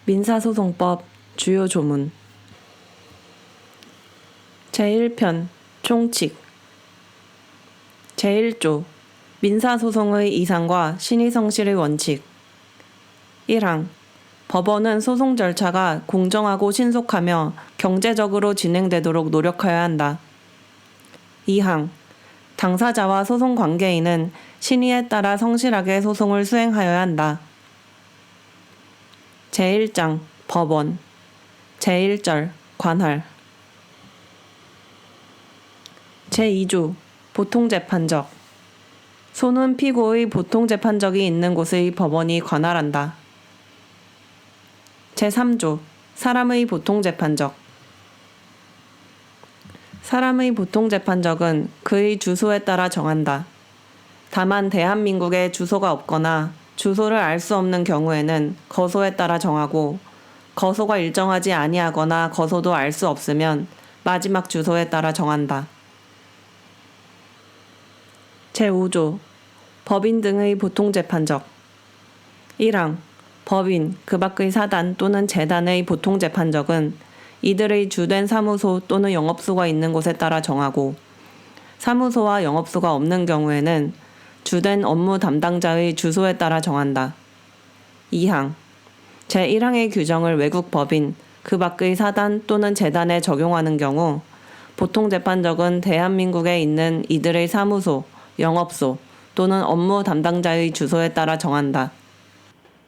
민사소송법 주요 조문 제1편 총칙 제1조 민사소송의 이상과 신의성실의 원칙 1항 법원은 소송 절차가 공정하고 신속하며 경제적으로 진행되도록 노력하여야 한다. 2항 당사자와 소송 관계인은 신의에 따라 성실하게 소송을 수행하여야 한다. 제1장 법원 제1절 관할 제2조 보통재판적 소는 피고의 보통재판적이 있는 곳의 법원이 관할한다. 제3조 사람의 보통재판적 사람의 보통재판적은 그의 주소에 따라 정한다. 다만 대한민국에 주소가 없거나 주소를 알 수 없는 경우에는 거소에 따라 정하고 거소가 일정하지 아니하거나 거소도 알 수 없으면 마지막 주소에 따라 정한다. 제5조 법인 등의 보통재판적 1항 법인, 그 밖의 사단 또는 재단의 보통재판적은 이들의 주된 사무소 또는 영업소가 있는 곳에 따라 정하고 사무소와 영업소가 없는 경우에는 주된 업무 담당자의 주소에 따라 정한다. 2항 제1항의 규정을 외국 법인, 그 밖의 사단 또는 재단에 적용하는 경우 보통재판적은 대한민국에 있는 이들의 사무소, 영업소 또는 업무 담당자의 주소에 따라 정한다.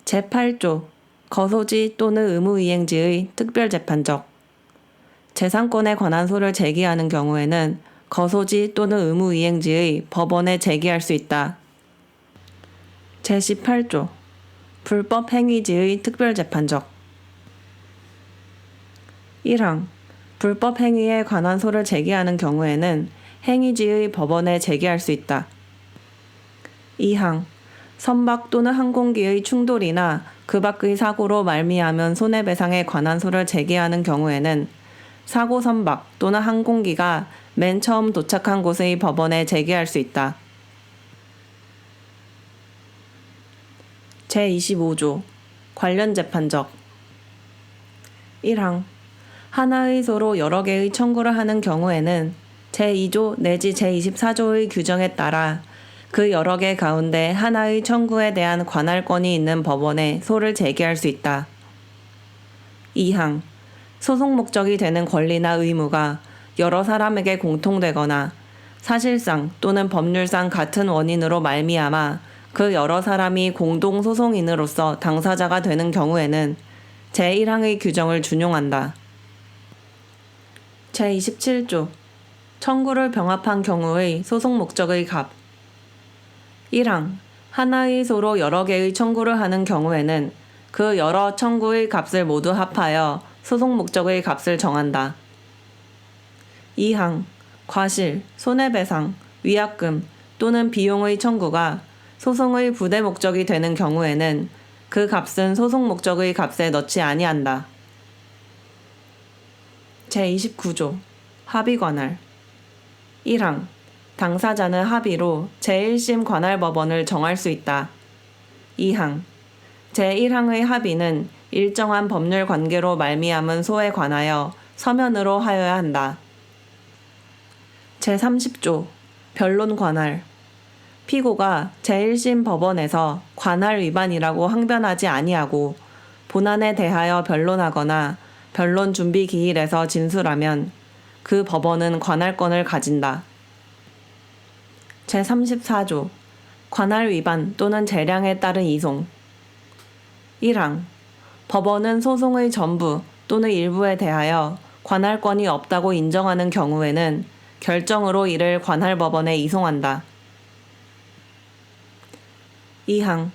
제8조 거소지 또는 의무이행지의 특별재판적 재산권에 관한 소를 제기하는 경우에는 거소지 또는 의무이행지의 법원에 제기할 수 있다. 제18조 불법행위지의 특별재판적 1항 불법행위에 관한 소를 제기하는 경우에는 행위지의 법원에 제기할 수 있다. 2항 선박 또는 항공기의 충돌이나 그 밖의 사고로 말미암은 손해배상에 관한 소를 제기하는 경우에는 사고 선박 또는 항공기가 맨 처음 도착한 곳의 법원에 제기할 수 있다. 제25조 관련 재판적 1항 하나의 소로 여러 개의 청구를 하는 경우에는 제2조 내지 제24조의 규정에 따라 그 여러 개 가운데 하나의 청구에 대한 관할권이 있는 법원에 소를 제기할 수 있다. 2항 소송 목적이 되는 권리나 의무가 여러 사람에게 공통되거나 사실상 또는 법률상 같은 원인으로 말미암아 그 여러 사람이 공동 소송인으로서 당사자가 되는 경우에는 제1항의 규정을 준용한다. 제27조 청구를 병합한 경우의 소송 목적의 값 1항 하나의 소로 여러 개의 청구를 하는 경우에는 그 여러 청구의 값을 모두 합하여 소송 목적의 값을 정한다. 2항 과실, 손해배상, 위약금 또는 비용의 청구가 소송의 부대 목적이 되는 경우에는 그 값은 소송 목적의 값에 넣지 아니한다. 제29조 합의 관할 1항 당사자는 합의로 제1심 관할법원을 정할 수 있다. 2항 제1항의 합의는 일정한 법률 관계로 말미암은 소에 관하여 서면으로 하여야 한다. 제30조 변론 관할 피고가 제1심 법원에서 관할 위반이라고 항변하지 아니하고 본안에 대하여 변론하거나 변론 준비 기일에서 진술하면 그 법원은 관할권을 가진다. 제34조 관할 위반 또는 재량에 따른 이송 1항 법원은 소송의 전부 또는 일부에 대하여 관할권이 없다고 인정하는 경우에는 결정으로 이를 관할법원에 이송한다. 2항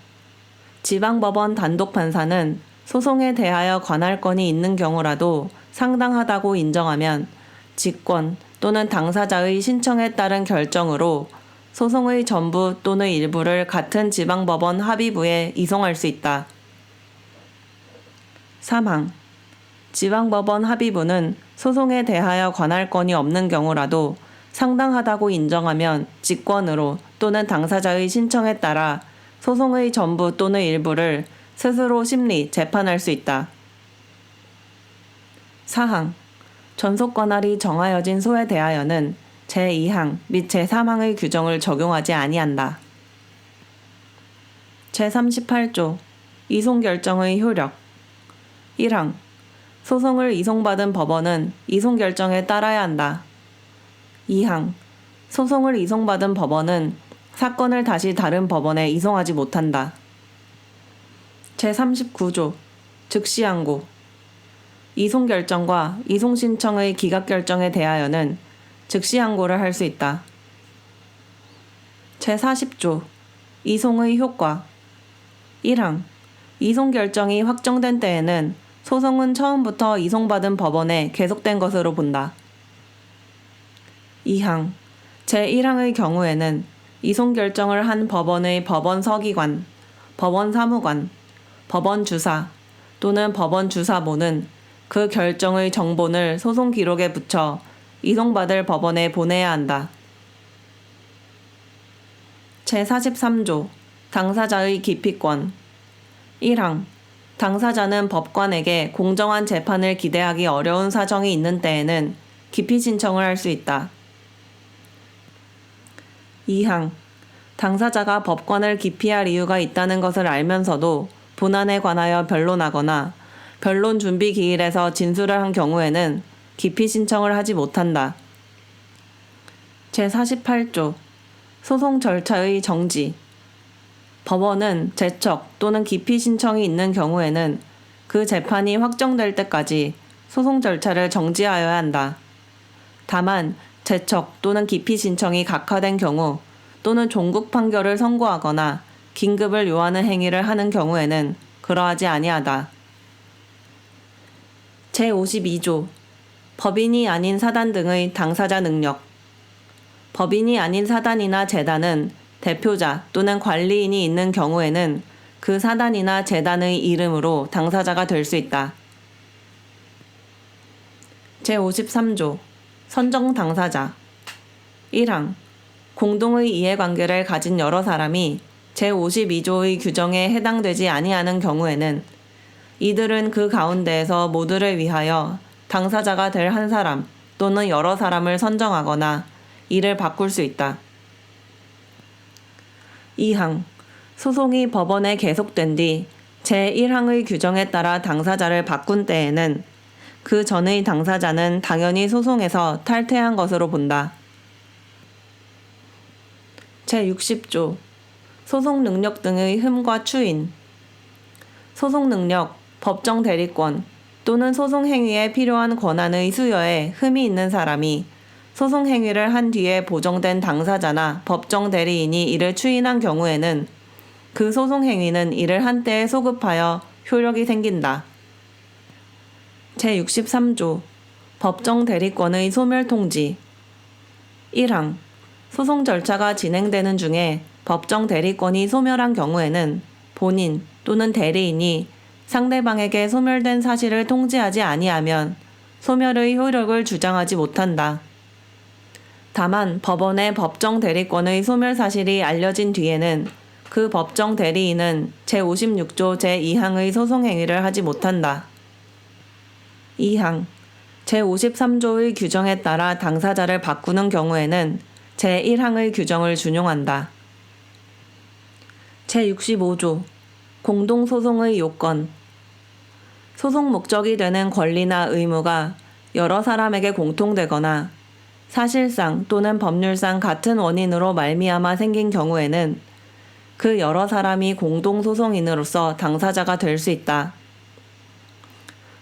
지방법원 단독판사는 소송에 대하여 관할권이 있는 경우라도 상당하다고 인정하면 직권 또는 당사자의 신청에 따른 결정으로 소송의 전부 또는 일부를 같은 지방법원 합의부에 이송할 수 있다. 3항 지방법원 합의부는 소송에 대하여 관할권이 없는 경우라도 상당하다고 인정하면 직권으로 또는 당사자의 신청에 따라 소송의 전부 또는 일부를 스스로 심리, 재판할 수 있다. 사항 전속 관할이 정하여진 소에 대하여는 제2항 및 제3항의 규정을 적용하지 아니한다. 제38조 이송결정의 효력 1항 소송을 이송받은 법원은 이송결정에 따라야 한다. 2항 소송을 이송받은 법원은 사건을 다시 다른 법원에 이송하지 못한다. 제39조 즉시항고 이송결정과 이송신청의 기각결정에 대하여는 즉시항고를 할 수 있다. 제40조 이송의 효과 1항 이송결정이 확정된 때에는 소송은 처음부터 이송받은 법원에 계속된 것으로 본다. 2항 제1항의 경우에는 이송결정을 한 법원의 법원서기관, 법원사무관, 법원주사 또는 법원주사모는 그 결정의 정본을 소송 기록에 붙여 이송받을 법원에 보내야 한다. 제43조 당사자의 기피권 1항 당사자는 법관에게 공정한 재판을 기대하기 어려운 사정이 있는 때에는 기피 신청을 할 수 있다. 2항 당사자가 법관을 기피할 이유가 있다는 것을 알면서도 본안에 관하여 변론하거나 변론 준비 기일에서 진술을 한 경우에는 기피 신청을 하지 못한다. 제48조 소송 절차의 정지 법원은 제척 또는 기피 신청이 있는 경우에는 그 재판이 확정될 때까지 소송 절차를 정지하여야 한다. 다만 제척 또는 기피 신청이 각하된 경우 또는 종국 판결을 선고하거나 긴급을 요하는 행위를 하는 경우에는 그러하지 아니하다. 제52조 법인이 아닌 사단 등의 당사자 능력 법인이 아닌 사단이나 재단은 대표자 또는 관리인이 있는 경우에는 그 사단이나 재단의 이름으로 당사자가 될 수 있다. 제53조 선정 당사자 1항 공동의 이해관계를 가진 여러 사람이 제52조의 규정에 해당되지 아니하는 경우에는 이들은 그 가운데에서 모두를 위하여 당사자가 될 한 사람 또는 여러 사람을 선정하거나 이를 바꿀 수 있다. 2항 소송이 법원에 계속된 뒤 제1항의 규정에 따라 당사자를 바꾼 때에는 그 전의 당사자는 당연히 소송에서 탈퇴한 것으로 본다. 제60조 소송 능력 등의 흠과 추인 소송 능력, 법정 대리권 또는 소송 행위에 필요한 권한의 수여에 흠이 있는 사람이 소송 행위를 한 뒤에 보정된 당사자나 법정 대리인이 이를 추인한 경우에는 그 소송 행위는 이를 한때에 소급하여 효력이 생긴다. 제63조 법정 대리권의 소멸 통지 1항 소송 절차가 진행되는 중에 법정 대리권이 소멸한 경우에는 본인 또는 대리인이 상대방에게 소멸된 사실을 통지하지 아니하면 소멸의 효력을 주장하지 못한다. 다만 법원에 법정 대리권의 소멸 사실이 알려진 뒤에는 그 법정 대리인은 제56조 제2항의 소송 행위를 하지 못한다. 2항 제53조의 규정에 따라 당사자를 바꾸는 경우에는 제1항의 규정을 준용한다. 제65조 공동소송의 요건 소송 목적이 되는 권리나 의무가 여러 사람에게 공통되거나 사실상 또는 법률상 같은 원인으로 말미암아 생긴 경우에는 그 여러 사람이 공동소송인으로서 당사자가 될 수 있다.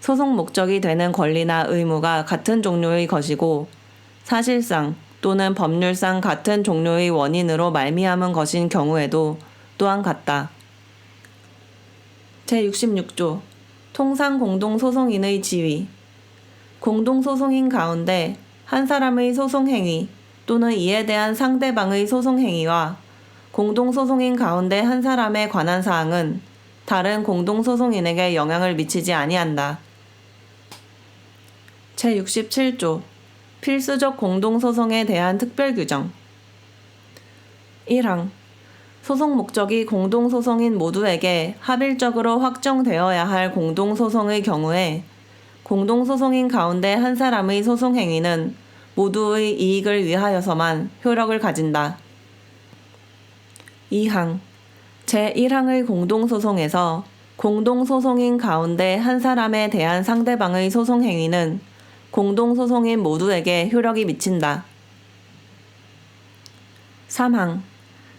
소송 목적이 되는 권리나 의무가 같은 종류의 것이고 사실상 또는 법률상 같은 종류의 원인으로 말미암은 것인 경우에도 또한 같다. 제66조 통상 공동소송인의 지위 공동소송인 가운데 한 사람의 소송행위 또는 이에 대한 상대방의 소송행위와 공동소송인 가운데 한 사람에 관한 사항은 다른 공동소송인에게 영향을 미치지 아니한다. 제67조 필수적 공동소송에 대한 특별규정 1항 소송 목적이 공동소송인 모두에게 합일적으로 확정되어야 할 공동소송의 경우에 공동소송인 가운데 한 사람의 소송 행위는 모두의 이익을 위하여서만 효력을 가진다. 2항 제1항의 공동소송에서 공동소송인 가운데 한 사람에 대한 상대방의 소송 행위는 공동소송인 모두에게 효력이 미친다. 3항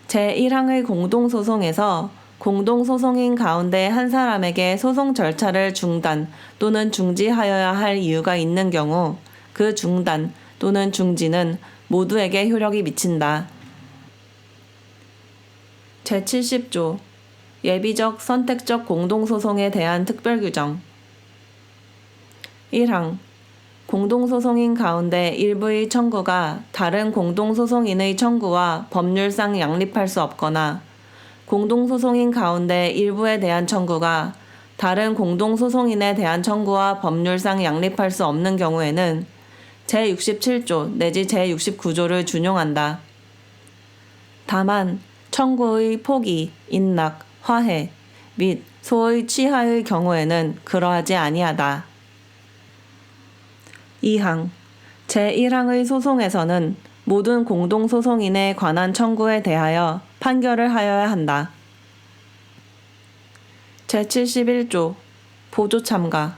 제1항의 공동소송에서 공동소송인 가운데 한 사람에게 소송 절차를 중단 또는 중지하여야 할 이유가 있는 경우 그 중단 또는 중지는 모두에게 효력이 미친다. 제70조 예비적 선택적 공동소송에 대한 특별규정 1항 공동소송인 가운데 일부의 청구가 다른 공동소송인의 청구와 법률상 양립할 수 없거나 공동소송인 가운데 일부에 대한 청구가 다른 공동소송인에 대한 청구와 법률상 양립할 수 없는 경우에는 제67조 내지 제69조를 준용한다. 다만 청구의 포기, 인락, 화해 및 소의 취하의 경우에는 그러하지 아니하다. 2항 제1항의 소송에서는 모든 공동소송인에 관한 청구에 대하여 판결을 하여야 한다. 제71조 보조참가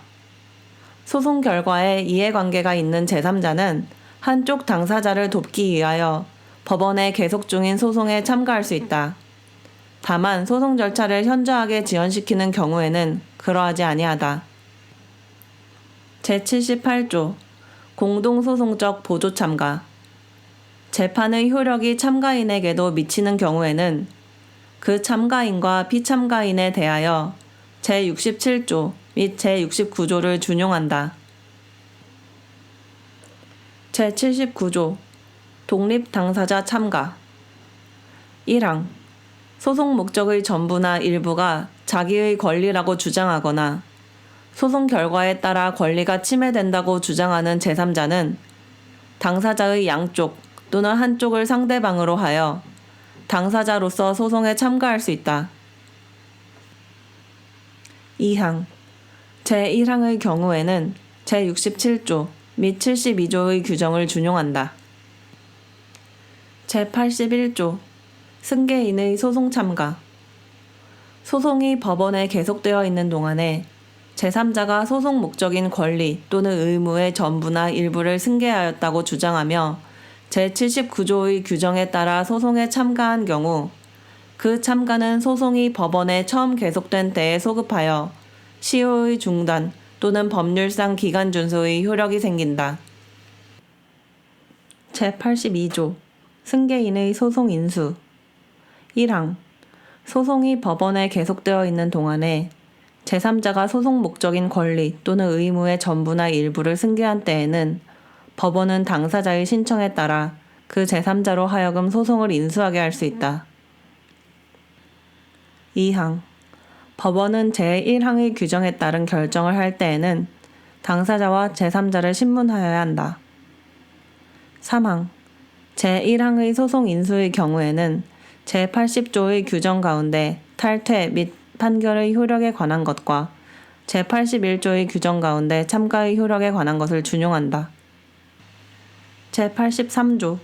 소송 결과에 이해관계가 있는 제3자는 한쪽 당사자를 돕기 위하여 법원에 계속 중인 소송에 참가할 수 있다. 다만 소송 절차를 현저하게 지연시키는 경우에는 그러하지 아니하다. 제78조 공동소송적 보조참가 재판의 효력이 참가인에게도 미치는 경우에는 그 참가인과 피참가인에 대하여 제67조 및 제69조를 준용한다. 제79조 독립당사자 참가 1항 소송 목적의 전부나 일부가 자기의 권리라고 주장하거나 소송 결과에 따라 권리가 침해된다고 주장하는 제3자는 당사자의 양쪽 또는 한쪽을 상대방으로 하여 당사자로서 소송에 참가할 수 있다. 2항 제1항의 경우에는 제67조 및 72조의 규정을 준용한다. 제81조 승계인의 소송 참가 소송이 법원에 계속되어 있는 동안에 제3자가 소송 목적인 권리 또는 의무의 전부나 일부를 승계하였다고 주장하며 제79조의 규정에 따라 소송에 참가한 경우 그 참가는 소송이 법원에 처음 계속된 때에 소급하여 시효의 중단 또는 법률상 기간 준수의 효력이 생긴다. 제82조 승계인의 소송 인수 1항 소송이 법원에 계속되어 있는 동안에 제3자가 소송 목적인 권리 또는 의무의 전부나 일부를 승계한 때에는 법원은 당사자의 신청에 따라 그 제3자로 하여금 소송을 인수하게 할 수 있다. 2항 법원은 제1항의 규정에 따른 결정을 할 때에는 당사자와 제3자를 신문하여야 한다. 3항 제1항의 소송 인수의 경우에는 제80조의 규정 가운데 탈퇴 및 판결의 효력에 관한 것과 제81조의 규정 가운데 참가의 효력에 관한 것을 준용한다. 제83조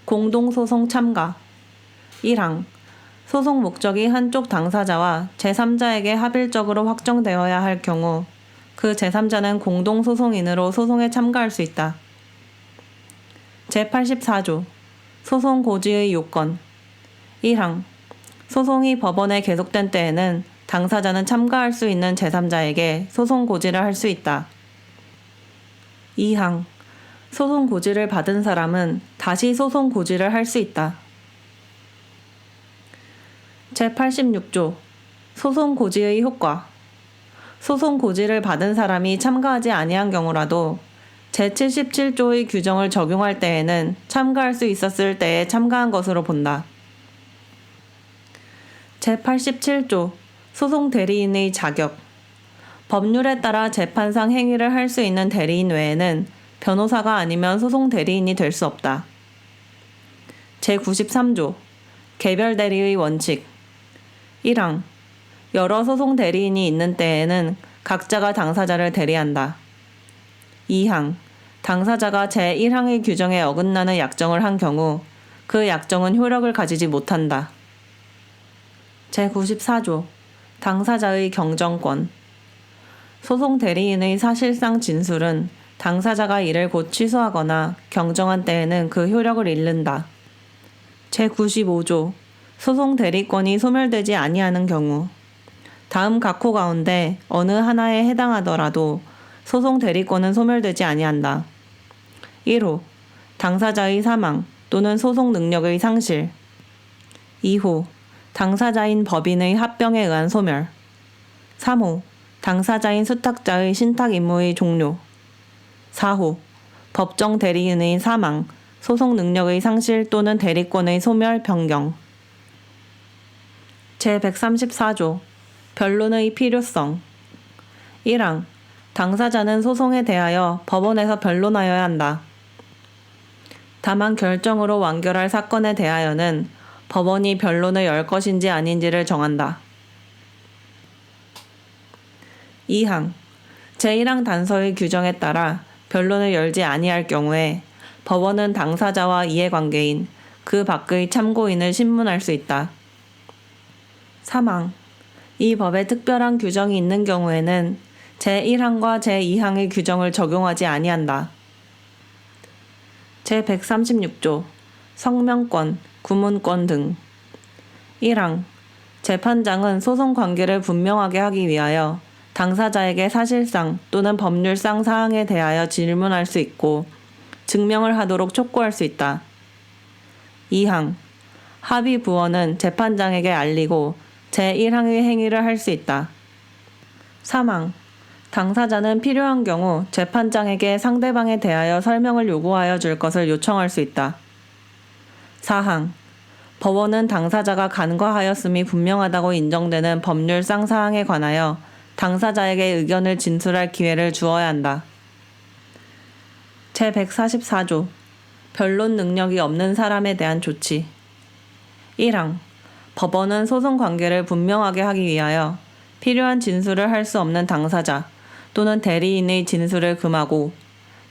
공동소송 참가 1항 소송 목적이 한쪽 당사자와 제3자에게 합일적으로 확정되어야 할 경우 그 제3자는 공동소송인으로 소송에 참가할 수 있다. 제84조 소송 고지의 요건 1항 소송이 법원에 계속된 때에는 당사자는 참가할 수 있는 제3자에게 소송 고지를 할 수 있다. 2항 소송 고지를 받은 사람은 다시 소송 고지를 할 수 있다. 제86조 소송 고지의 효과 소송 고지를 받은 사람이 참가하지 아니한 경우라도 제77조의 규정을 적용할 때에는 참가할 수 있었을 때에 참가한 것으로 본다. 제87조 소송 대리인의 자격 법률에 따라 재판상 행위를 할 수 있는 대리인 외에는 변호사가 아니면 소송 대리인이 될 수 없다. 제93조 개별 대리의 원칙 1항 여러 소송 대리인이 있는 때에는 각자가 당사자를 대리한다. 2항 당사자가 제1항의 규정에 어긋나는 약정을 한 경우 그 약정은 효력을 가지지 못한다. 제94조 당사자의 경정권 소송 대리인의 사실상 진술은 당사자가 이를 곧 취소하거나 경정한 때에는 그 효력을 잃는다. 제95조 소송 대리권이 소멸되지 아니하는 경우 다음 각호 가운데 어느 하나에 해당하더라도 소송 대리권은 소멸되지 아니한다. 1호 당사자의 사망 또는 소송 능력의 상실 2호 당사자인 법인의 합병에 의한 소멸 3호 당사자인 수탁자의 신탁 임무의 종료 4호 법정 대리인의 사망, 소송 능력의 상실 또는 대리권의 소멸, 변경 제134조 변론의 필요성 1항 당사자는 소송에 대하여 법원에서 변론하여야 한다. 다만 결정으로 완결할 사건에 대하여는 법원이 변론을 열 것인지 아닌지를 정한다. 2항 제1항 단서의 규정에 따라 변론을 열지 아니할 경우에 법원은 당사자와 이해관계인 그 밖의 참고인을 신문할 수 있다. 3항 이 법에 특별한 규정이 있는 경우에는 제1항과 제2항의 규정을 적용하지 아니한다. 제136조 성명권, 구문권 등 1항 재판장은 소송 관계를 분명하게 하기 위하여 당사자에게 사실상 또는 법률상 사항에 대하여 질문할 수 있고 증명을 하도록 촉구할 수 있다. 2항 합의부원은 재판장에게 알리고 제1항의 행위를 할 수 있다. 3항 당사자는 필요한 경우 재판장에게 상대방에 대하여 설명을 요구하여 줄 것을 요청할 수 있다. 4항 법원은 당사자가 간과하였음이 분명하다고 인정되는 법률상 사항에 관하여 당사자에게 의견을 진술할 기회를 주어야 한다. 제144조 변론 능력이 없는 사람에 대한 조치 1항 법원은 소송 관계를 분명하게 하기 위하여 필요한 진술을 할 수 없는 당사자 또는 대리인의 진술을 금하고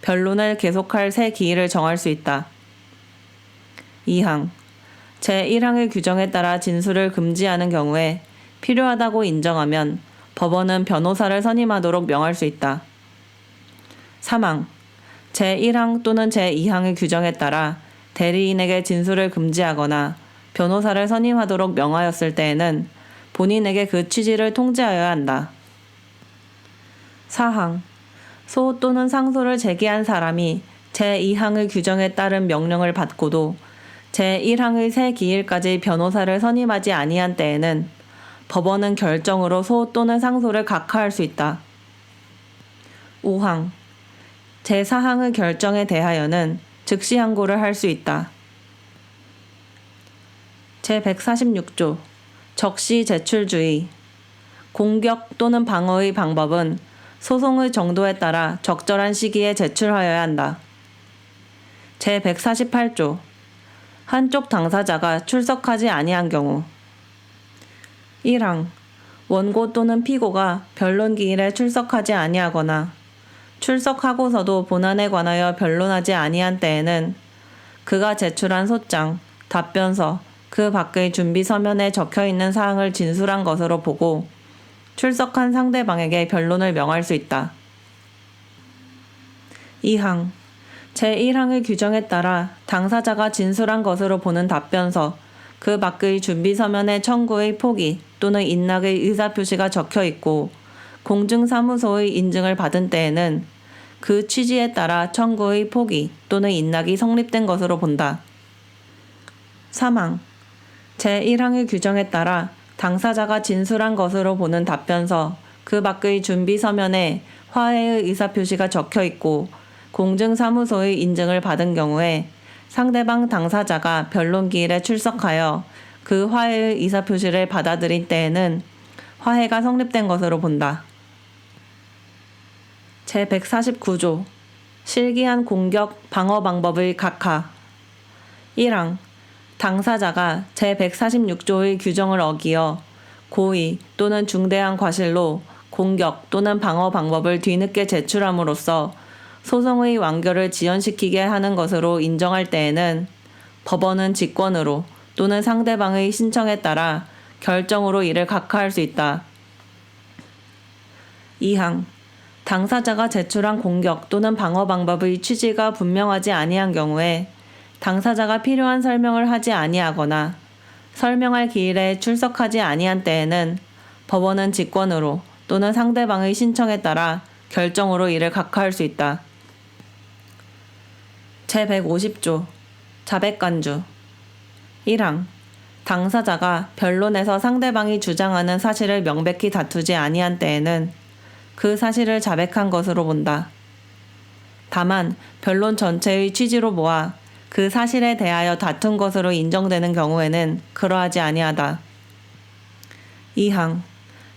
변론을 계속할 새 기일을 정할 수 있다. 2항 제1항의 규정에 따라 진술을 금지하는 경우에 필요하다고 인정하면 법원은 변호사를 선임하도록 명할 수 있다. 3항 제1항 또는 제2항의 규정에 따라 대리인에게 진술을 금지하거나 변호사를 선임하도록 명하였을 때에는 본인에게 그 취지를 통지하여야 한다. 4항 소 또는 상소를 제기한 사람이 제2항의 규정에 따른 명령을 받고도 제1항의 새 기일까지 변호사를 선임하지 아니한 때에는 법원은 결정으로 소 또는 상소를 각하할 수 있다. 5항 제4항의 결정에 대하여는 즉시 항고를 할 수 있다. 제146조 적시 제출주의 공격 또는 방어의 방법은 소송의 정도에 따라 적절한 시기에 제출하여야 한다. 제148조 한쪽 당사자가 출석하지 아니한 경우 1항 원고 또는 피고가 변론 기일에 출석하지 아니하거나 출석하고서도 본안에 관하여 변론하지 아니한 때에는 그가 제출한 소장, 답변서, 그 밖의 준비 서면에 적혀있는 사항을 진술한 것으로 보고 출석한 상대방에게 변론을 명할 수 있다. 2항 제1항의 규정에 따라 당사자가 진술한 것으로 보는 답변서, 그 밖의 준비 서면에 청구의 포기 또는 인락의 의사표시가 적혀있고 공증사무소의 인증을 받은 때에는 그 취지에 따라 청구의 포기 또는 인락이 성립된 것으로 본다. 3항 제1항의 규정에 따라 당사자가 진술한 것으로 보는 답변서, 그 밖의 준비 서면에 화해의 의사표시가 적혀있고 공증사무소의 인증을 받은 경우에 상대방 당사자가 변론 기일에 출석하여 그 화해의 의사표시를 받아들인 때에는 화해가 성립된 것으로 본다. 제149조 실기한 공격, 방어 방법의 각하 1항 당사자가 제146조의 규정을 어기어 고의 또는 중대한 과실로 공격 또는 방어 방법을 뒤늦게 제출함으로써 소송의 완결을 지연시키게 하는 것으로 인정할 때에는 법원은 직권으로 또는 상대방의 신청에 따라 결정으로 이를 각하할 수 있다. 2항 당사자가 제출한 공격 또는 방어 방법의 취지가 분명하지 아니한 경우에 당사자가 필요한 설명을 하지 아니하거나 설명할 기일에 출석하지 아니한 때에는 법원은 직권으로 또는 상대방의 신청에 따라 결정으로 이를 각하할 수 있다. 제150조 자백간주 1항 당사자가 변론에서 상대방이 주장하는 사실을 명백히 다투지 아니한 때에는 그 사실을 자백한 것으로 본다. 다만 변론 전체의 취지로 보아 그 사실에 대하여 다툰 것으로 인정되는 경우에는 그러하지 아니하다. 2항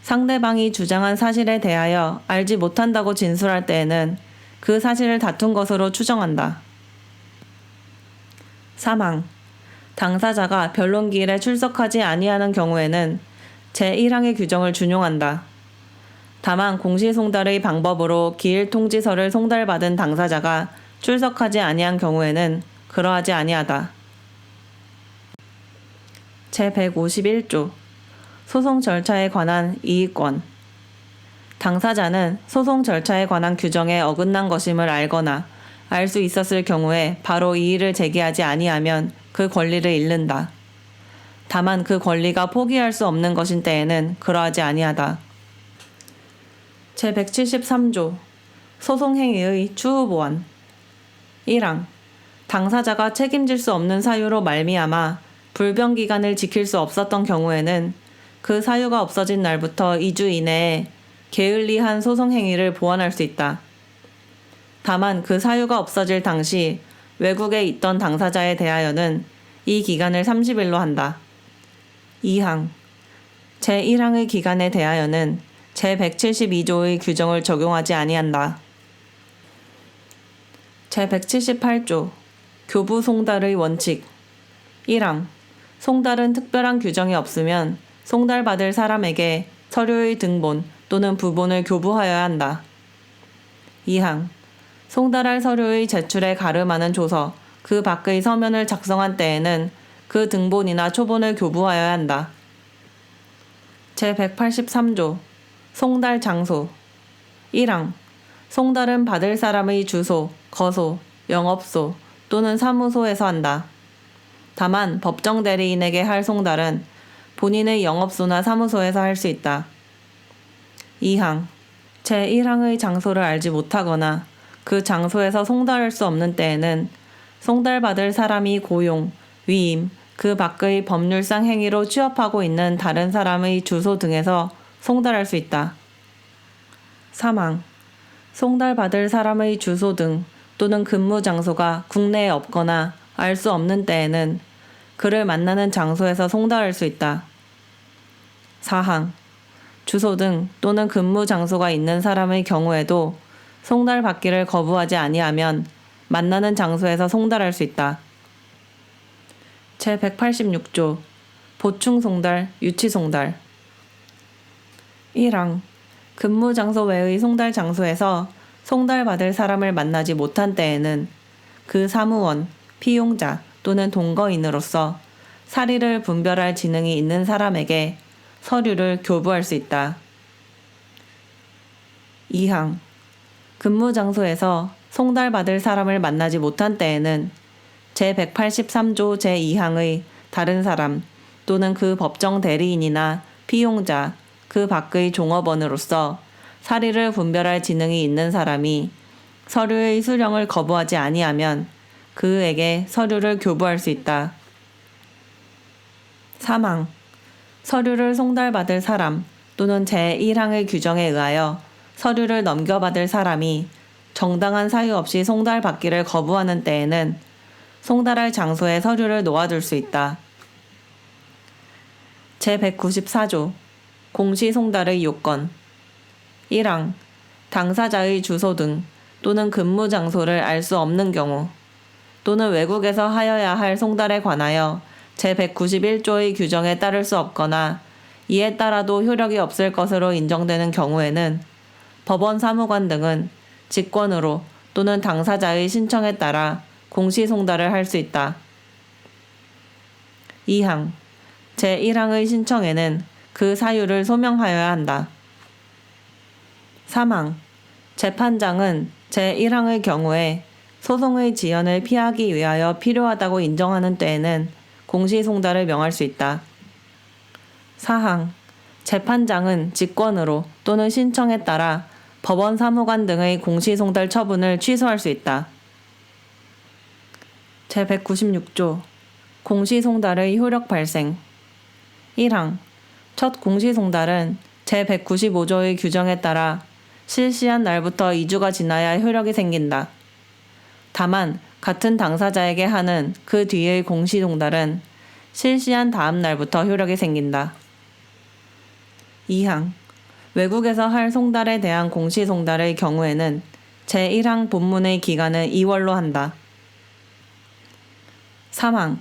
상대방이 주장한 사실에 대하여 알지 못한다고 진술할 때에는 그 사실을 다툰 것으로 추정한다. 3항 당사자가 변론 기일에 출석하지 아니하는 경우에는 제1항의 규정을 준용한다. 다만 공시송달의 방법으로 기일 통지서를 송달받은 당사자가 출석하지 아니한 경우에는 그러하지 아니하다. 제151조 소송 절차에 관한 이의권 당사자는 소송 절차에 관한 규정에 어긋난 것임을 알거나 알 수 있었을 경우에 바로 이의를 제기하지 아니하면 그 권리를 잃는다. 다만 그 권리가 포기할 수 없는 것인 때에는 그러하지 아니하다. 제173조 소송행위의 추후보완 1항 당사자가 책임질 수 없는 사유로 말미암아 불변기간을 지킬 수 없었던 경우에는 그 사유가 없어진 날부터 2주 이내에 게을리한 소송행위를 보완할 수 있다. 다만 그 사유가 없어질 당시 외국에 있던 당사자에 대하여는 이 기간을 30일로 한다. 2항 제1항의 기간에 대하여는 제172조의 규정을 적용하지 아니한다. 제178조 교부 송달의 원칙 1항 송달은 특별한 규정이 없으면 송달받을 사람에게 서류의 등본 또는 부본을 교부하여야 한다. 2항 송달할 서류의 제출에 가름하는 조서 그 밖의 서면을 작성한 때에는 그 등본이나 초본을 교부하여야 한다. 제183조 송달 장소 1항 송달은 받을 사람의 주소, 거소, 영업소 또는 사무소에서 한다. 다만 법정 대리인에게 할 송달은 본인의 영업소나 사무소에서 할 수 있다. 2항 제1항의 장소를 알지 못하거나 그 장소에서 송달할 수 없는 때에는 송달받을 사람이 고용, 위임, 그 밖의 법률상 행위로 취업하고 있는 다른 사람의 주소 등에서 송달할 수 있다. 3항 송달받을 사람의 주소 등 또는 근무 장소가 국내에 없거나 알 수 없는 때에는 그를 만나는 장소에서 송달할 수 있다. 4항 주소 등 또는 근무 장소가 있는 사람의 경우에도 송달받기를 거부하지 아니하면 만나는 장소에서 송달할 수 있다. 제186조 보충 송달, 유치 송달 1항 근무 장소 외의 송달 장소에서 송달받을 사람을 만나지 못한 때에는 그 사무원, 피용자 또는 동거인으로서 사리를 분별할 지능이 있는 사람에게 서류를 교부할 수 있다. 2항 근무 장소에서 송달받을 사람을 만나지 못한 때에는 제183조 제2항의 다른 사람 또는 그 법정 대리인이나 피용자, 그 밖의 종업원으로서 사리를 분별할 지능이 있는 사람이 서류의 수령을 거부하지 아니하면 그에게 서류를 교부할 수 있다. 3항 서류를 송달받을 사람 또는 제1항의 규정에 의하여 서류를 넘겨받을 사람이 정당한 사유 없이 송달받기를 거부하는 때에는 송달할 장소에 서류를 놓아둘 수 있다. 제194조 공시송달의 요건 1항 당사자의 주소 등 또는 근무 장소를 알 수 없는 경우 또는 외국에서 하여야 할 송달에 관하여 제191조의 규정에 따를 수 없거나 이에 따라도 효력이 없을 것으로 인정되는 경우에는 법원 사무관 등은 직권으로 또는 당사자의 신청에 따라 공시송달을 할 수 있다. 2항 제1항의 신청에는 그 사유를 소명하여야 한다. 3항 재판장은 제1항의 경우에 소송의 지연을 피하기 위하여 필요하다고 인정하는 때에는 공시송달을 명할 수 있다. 4항 재판장은 직권으로 또는 신청에 따라 법원 사무관 등의 공시송달 처분을 취소할 수 있다. 제196조 공시송달의 효력 발생 1항 첫 공시송달은 제195조의 규정에 따라 실시한 날부터 2주가 지나야 효력이 생긴다. 다만 같은 당사자에게 하는 그 뒤의 공시송달은 실시한 다음 날부터 효력이 생긴다. 2항 외국에서 할 송달에 대한 공시송달의 경우에는 제1항 본문의 기간을 2월로 한다. 3항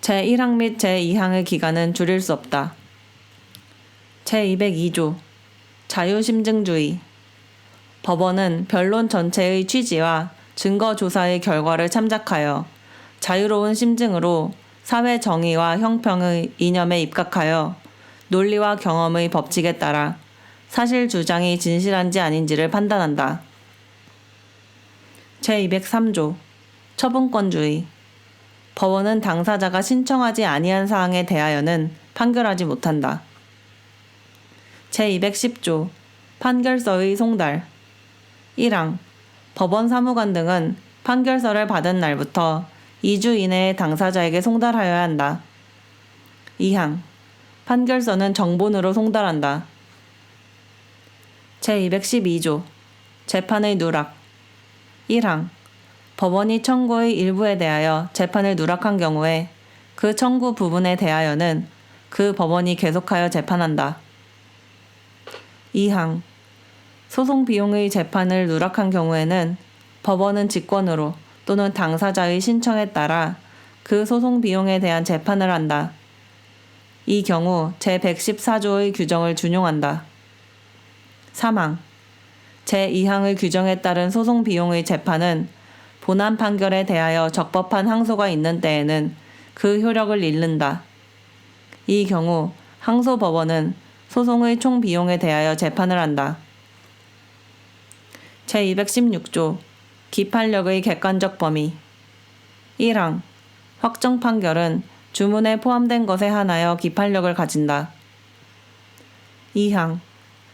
제1항 및 제2항의 기간은 줄일 수 없다. 제202조 자유심증주의 법원은 변론 전체의 취지와 증거조사의 결과를 참작하여 자유로운 심증으로 사회 정의와 형평의 이념에 입각하여 논리와 경험의 법칙에 따라 사실 주장이 진실한지 아닌지를 판단한다. 제203조 처분권주의 법원은 당사자가 신청하지 아니한 사항에 대하여는 판결하지 못한다. 제210조 판결서의 송달 1항 법원 사무관 등은 판결서를 받은 날부터 2주 이내에 당사자에게 송달하여야 한다. 2항 판결서는 정본으로 송달한다. 제212조 재판의 누락 1항 법원이 청구의 일부에 대하여 재판을 누락한 경우에 그 청구 부분에 대하여는 그 법원이 계속하여 재판한다. 2항 소송 비용의 재판을 누락한 경우에는 법원은 직권으로 또는 당사자의 신청에 따라 그 소송 비용에 대한 재판을 한다. 이 경우 제114조의 규정을 준용한다. 3항 제2항의 규정에 따른 소송 비용의 재판은 본안 판결에 대하여 적법한 항소가 있는 때에는 그 효력을 잃는다. 이 경우 항소법원은 소송의 총 비용에 대하여 재판을 한다. 제216조 기판력의 객관적 범위 1항 확정 판결은 주문에 포함된 것에 한하여 기판력을 가진다. 2항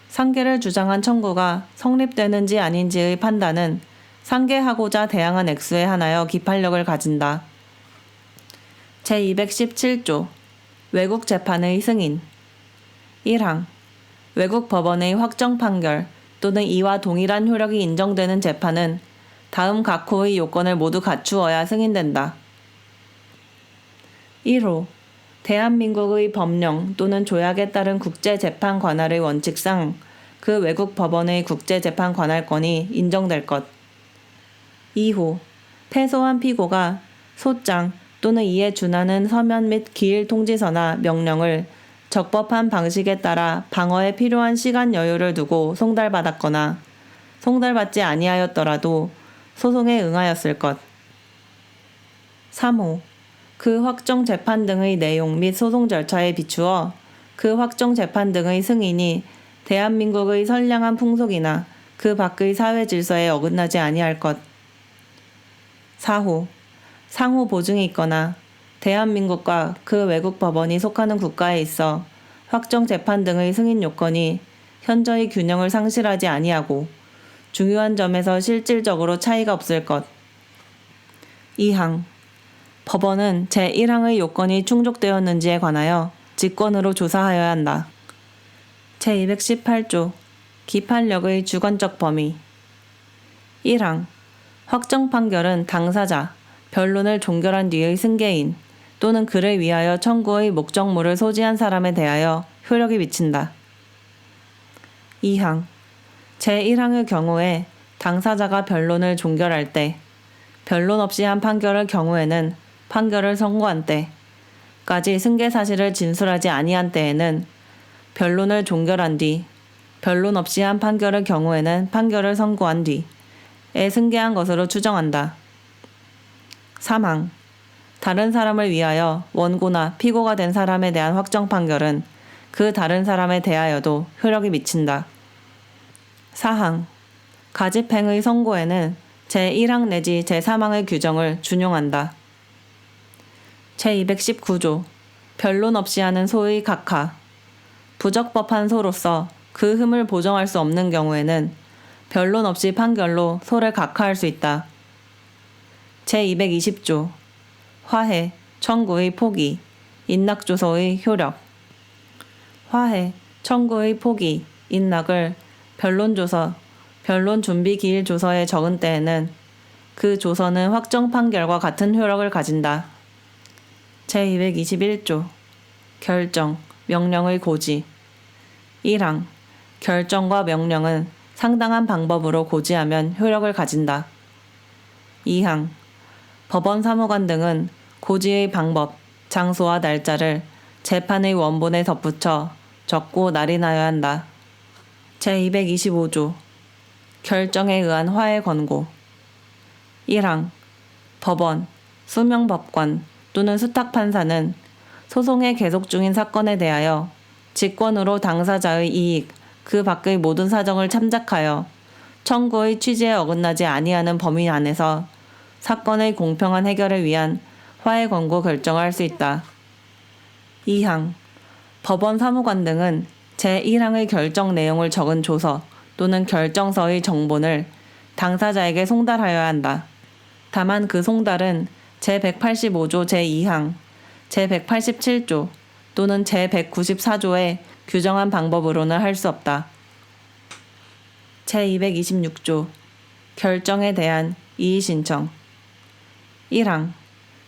상계를 주장한 청구가 성립되는지 아닌지의 판단은 상계하고자 대항한 액수에 한하여 기판력을 가진다. 제217조 외국 재판의 승인 1항 외국 법원의 확정 판결 또는 이와 동일한 효력이 인정되는 재판은 다음 각호의 요건을 모두 갖추어야 승인된다. 1호 대한민국의 법령 또는 조약에 따른 국제재판 관할의 원칙상 그 외국 법원의 국제재판 관할권이 인정될 것. 2호 패소한 피고가 소장 또는 이에 준하는 서면 및 기일 통지서나 명령을 적법한 방식에 따라 방어에 필요한 시간 여유를 두고 송달받았거나 송달받지 아니하였더라도 소송에 응하였을 것. 3호 그 확정 재판 등의 내용 및 소송 절차에 비추어 그 확정 재판 등의 승인이 대한민국의 선량한 풍속이나 그 밖의 사회 질서에 어긋나지 아니할 것. 4호 상호 보증이 있거나 대한민국과 그 외국 법원이 속하는 국가에 있어 확정 재판 등의 승인 요건이 현저히 균형을 상실하지 아니하고 중요한 점에서 실질적으로 차이가 없을 것. 2항 법원은 제1항의 요건이 충족되었는지에 관하여 직권으로 조사하여야 한다. 제218조 기판력의 주관적 범위 1항 확정 판결은 당사자, 변론을 종결한 뒤의 승계인 또는 그를 위하여 청구의 목적물을 소지한 사람에 대하여 효력이 미친다. 2항 제1항의 경우에 당사자가 변론을 종결할 때, 변론 없이 한 판결의 경우에는 판결을 선고한 때까지 승계 사실을 진술하지 아니한 때에는 변론을 종결한 뒤, 변론 없이 한 판결의 경우에는 판결을 선고한 뒤, 승계한 것으로 추정한다. 사망. 다른 사람을 위하여 원고나 피고가 된 사람에 대한 확정 판결은 그 다른 사람에 대하여도 효력이 미친다. 사항. 가집행의 선고에는 제1항 내지 제3항의 규정을 준용한다. 제219조. 변론 없이 하는 소의 각하. 부적법한 소로서 그 흠을 보정할 수 없는 경우에는 변론 없이 판결로 소를 각하할 수 있다. 제220조. 화해, 청구의 포기, 인락조서의 효력. 화해, 청구의 포기, 인락을 변론조서, 변론준비기일조서에 적은 때에는 그 조서는 확정 판결과 같은 효력을 가진다. 제221조. 결정, 명령의 고지. 1항. 결정과 명령은 상당한 방법으로 고지하면 효력을 가진다. 2항. 법원 사무관 등은 고지의 방법, 장소와 날짜를 재판의 원본에 덧붙여 적고 날인하여야 한다. 제225조. 결정에 의한 화해 권고. 1항. 법원, 수명법관 또는 수탁판사는 소송의 계속 중인 사건에 대하여 직권으로 당사자의 이익, 그 밖의 모든 사정을 참작하여 청구의 취지에 어긋나지 아니하는 범위 안에서 사건의 공평한 해결을 위한 화해 권고 결정을 할 수 있다. 2항. 법원 사무관 등은 제1항의 결정 내용을 적은 조서 또는 결정서의 정본을 당사자에게 송달하여야 한다. 다만 그 송달은 제185조 제2항, 제187조 또는 제194조에 규정한 방법으로는 할 수 없다. 제226조. 결정에 대한 이의신청. 1항.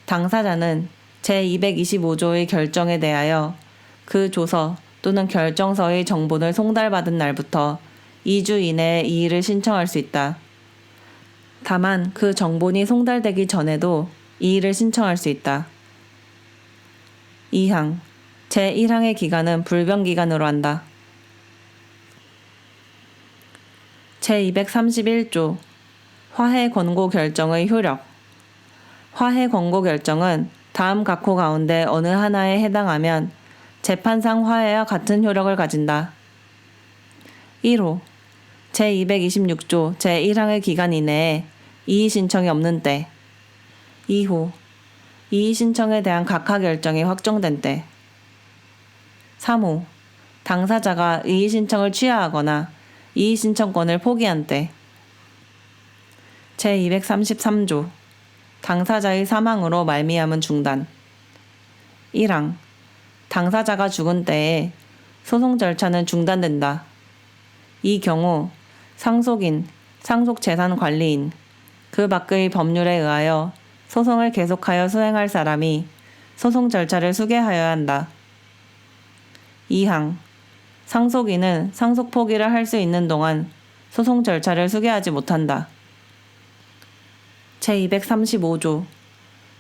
당사자는 제225조의 결정에 대하여 그 조서 또는 결정서의 정본을 송달받은 날부터 2주 이내에 이의를 신청할 수 있다. 다만 그 정본이 송달되기 전에도 이의를 신청할 수 있다. 2항. 제1항의 기간은 불변기간으로 한다. 제231조. 화해 권고 결정의 효력. 화해 권고 결정은 다음 각호 가운데 어느 하나에 해당하면 재판상 화해와 같은 효력을 가진다. 1호. 제226조 제1항의 기간 이내에 이의 신청이 없는 때. 2호. 이의 신청에 대한 각하 결정이 확정된 때. 3호. 당사자가 이의 신청을 취하하거나 이의 신청권을 포기한 때. 제233조. 당사자의 사망으로 말미암은 중단. 1항. 당사자가 죽은 때에 소송 절차는 중단된다. 이 경우 상속인, 상속재산관리인, 그 밖의 법률에 의하여 소송을 계속하여 수행할 사람이 소송 절차를 수계하여야 한다. 2항. 상속인은 상속 포기를 할 수 있는 동안 소송 절차를 수계하지 못한다. 제235조.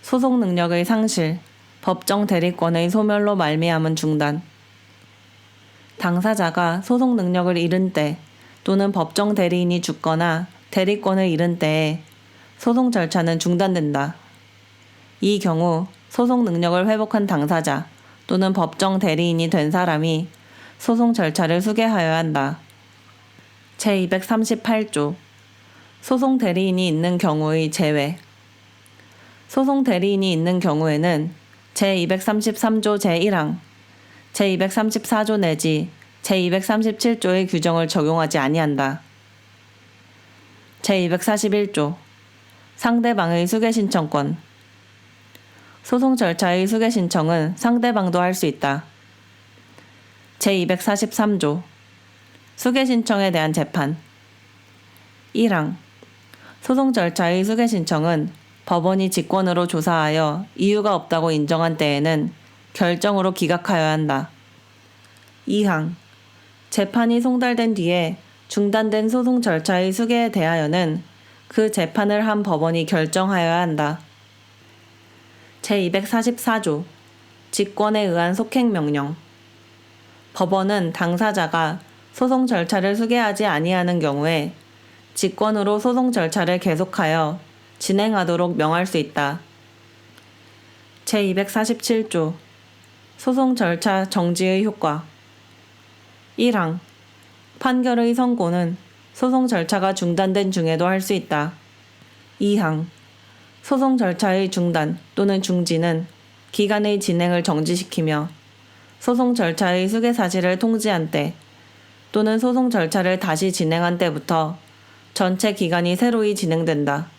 소송 능력의 상실, 법정 대리권의 소멸로 말미암은 중단. 당사자가 소송 능력을 잃은 때 또는 법정 대리인이 죽거나 대리권을 잃은 때에 소송 절차는 중단된다. 이 경우 소송 능력을 회복한 당사자 또는 법정 대리인이 된 사람이 소송 절차를 수계하여야 한다. 제238조. 소송 대리인이 있는 경우의 제외. 소송 대리인이 있는 경우에는 제233조 제1항, 제234조 내지 제237조의 규정을 적용하지 아니한다. 제241조. 상대방의 수계 신청권. 소송 절차의 수계 신청은 상대방도 할 수 있다. 제243조. 수계 신청에 대한 재판. 1항. 소송 절차의 수계 신청은 법원이 직권으로 조사하여 이유가 없다고 인정한 때에는 결정으로 기각하여야 한다. 2항. 재판이 송달된 뒤에 중단된 소송 절차의 수계에 대하여는 그 재판을 한 법원이 결정하여야 한다. 제244조. 직권에 의한 속행명령. 법원은 당사자가 소송 절차를 수계하지 아니하는 경우에 직권으로 소송 절차를 계속하여 진행하도록 명할 수 있다. 제247조 소송 절차 정지의 효과 1항 판결의 선고는 소송 절차가 중단된 중에도 할 수 있다. 2항 소송 절차의 중단 또는 중지는 기간의 진행을 정지시키며 소송 절차의 수개 사실을 통지한 때 또는 소송 절차를 다시 진행한 때부터 전체 기간이 새로이 진행된다.